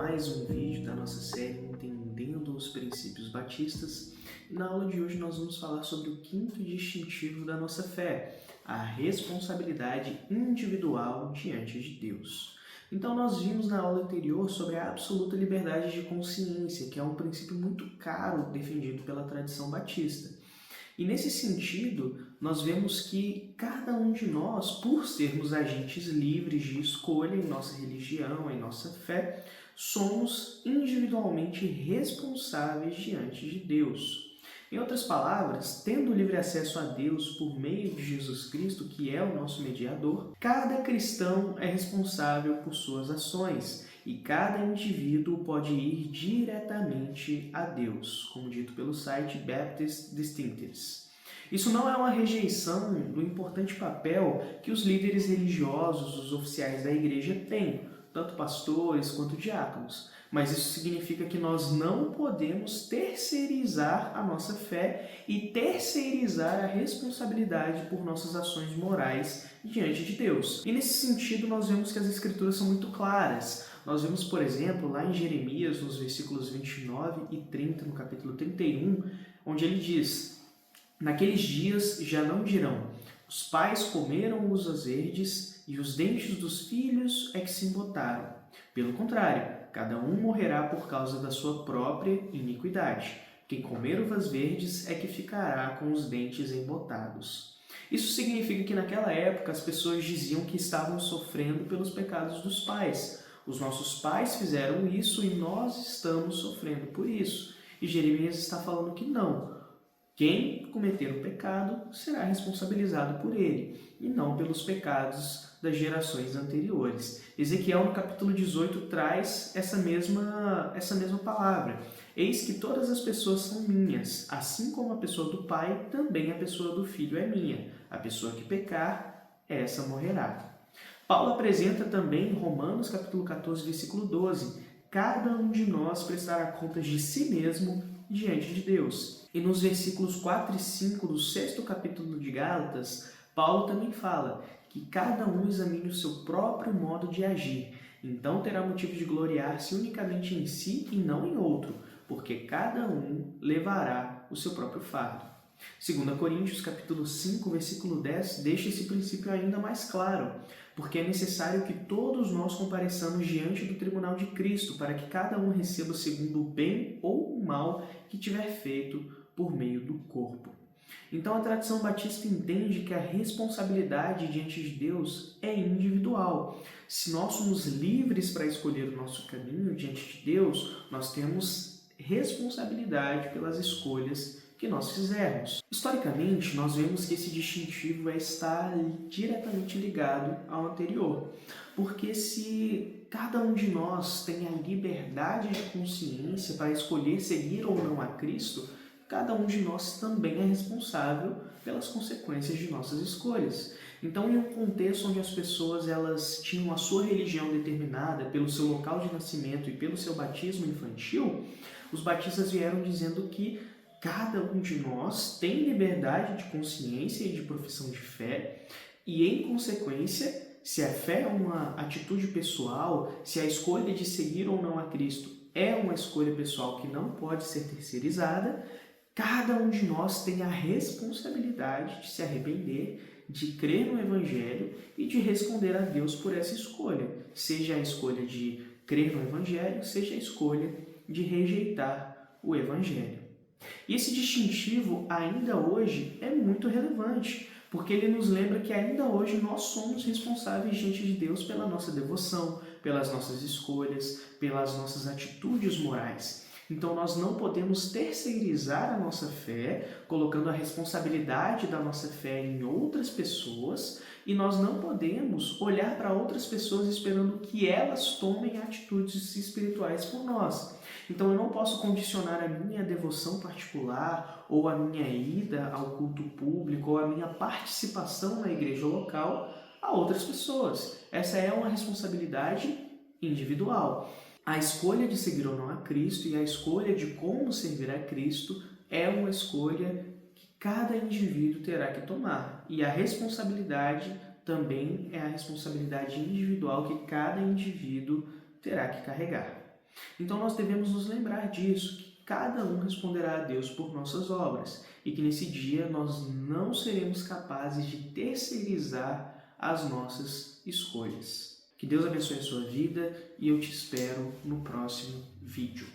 mais um vídeo da nossa série Entendendo os Princípios Batistas. Na aula de hoje nós vamos falar sobre o quinto distintivo da nossa fé, a responsabilidade individual diante de Deus. Então nós vimos na aula anterior sobre a absoluta liberdade de consciência, que é um princípio muito caro defendido pela tradição batista. E nesse sentido, nós vemos que cada um de nós, por sermos agentes livres de escolha em nossa religião, em nossa fé, somos individualmente responsáveis diante de Deus. Em outras palavras, tendo livre acesso a Deus por meio de Jesus Cristo, que é o nosso mediador, cada cristão é responsável por suas ações e cada indivíduo pode ir diretamente a Deus, como dito pelo site Baptist Distinctives. Isso não é uma rejeição do importante papel que os líderes religiosos, os oficiais da igreja têm, tanto pastores quanto diáconos, mas isso significa que nós não podemos terceirizar a nossa fé e terceirizar a responsabilidade por nossas ações morais diante de Deus. E nesse sentido nós vemos que as escrituras são muito claras. Nós vemos, por exemplo, lá em Jeremias, nos versículos 29 e 30, no capítulo 31, onde ele diz: naqueles dias já não dirão, os pais comeram uvas verdes e os dentes dos filhos é que se embotaram. Pelo contrário, cada um morrerá por causa da sua própria iniquidade. Quem comer uvas verdes é que ficará com os dentes embotados. Isso significa que naquela época as pessoas diziam que estavam sofrendo pelos pecados dos pais. Os nossos pais fizeram isso e nós estamos sofrendo por isso. E Jeremias está falando que não. Quem cometer o pecado será responsabilizado por ele, e não pelos pecados das gerações anteriores. Ezequiel, no capítulo 18, traz essa mesma palavra. Eis que todas as pessoas são minhas, assim como a pessoa do pai, também a pessoa do filho é minha. A pessoa que pecar, essa morrerá. Paulo apresenta também em Romanos, capítulo 14, versículo 12, cada um de nós prestará contas de si mesmo diante de Deus. E nos versículos 4 e 5 do 6º capítulo de Gálatas, Paulo também fala que cada um examine o seu próprio modo de agir, então terá motivo de gloriar-se unicamente em si e não em outro, porque cada um levará o seu próprio fardo. 2 Coríntios, capítulo 5, versículo 10, deixa esse princípio ainda mais claro, porque é necessário que todos nós compareçamos diante do tribunal de Cristo, para que cada um receba segundo o bem ou o mal que tiver feito por meio do corpo. Então a tradição batista entende que a responsabilidade diante de Deus é individual. Se nós somos livres para escolher o nosso caminho diante de Deus, nós temos responsabilidade pelas escolhas que nós fizermos. Historicamente, nós vemos que esse distintivo está diretamente ligado ao anterior, porque se cada um de nós tem a liberdade de consciência para escolher seguir ou não a Cristo, cada um de nós também é responsável pelas consequências de nossas escolhas. Então, em um contexto onde as pessoas elas tinham a sua religião determinada pelo seu local de nascimento e pelo seu batismo infantil, os batistas vieram dizendo que cada um de nós tem liberdade de consciência e de profissão de fé e, em consequência, se a fé é uma atitude pessoal, se a escolha de seguir ou não a Cristo é uma escolha pessoal que não pode ser terceirizada, cada um de nós tem a responsabilidade de se arrepender, de crer no Evangelho e de responder a Deus por essa escolha, seja a escolha de crer no Evangelho, seja a escolha de rejeitar o Evangelho. E esse distintivo, ainda hoje, é muito relevante, porque ele nos lembra que ainda hoje nós somos responsáveis diante de Deus pela nossa devoção, pelas nossas escolhas, pelas nossas atitudes morais. Então nós não podemos terceirizar a nossa fé, colocando a responsabilidade da nossa fé em outras pessoas, e nós não podemos olhar para outras pessoas esperando que elas tomem atitudes espirituais por nós. Então eu não posso condicionar a minha devoção particular, ou a minha ida ao culto público, ou a minha participação na igreja local a outras pessoas. Essa é uma responsabilidade individual. A escolha de seguir ou não a Cristo e a escolha de como servir a Cristo é uma escolha que cada indivíduo terá que tomar. E a responsabilidade também é a responsabilidade individual que cada indivíduo terá que carregar. Então nós devemos nos lembrar disso, que cada um responderá a Deus por nossas obras e que nesse dia nós não seremos capazes de terceirizar as nossas escolhas. Que Deus abençoe a sua vida e eu te espero no próximo vídeo.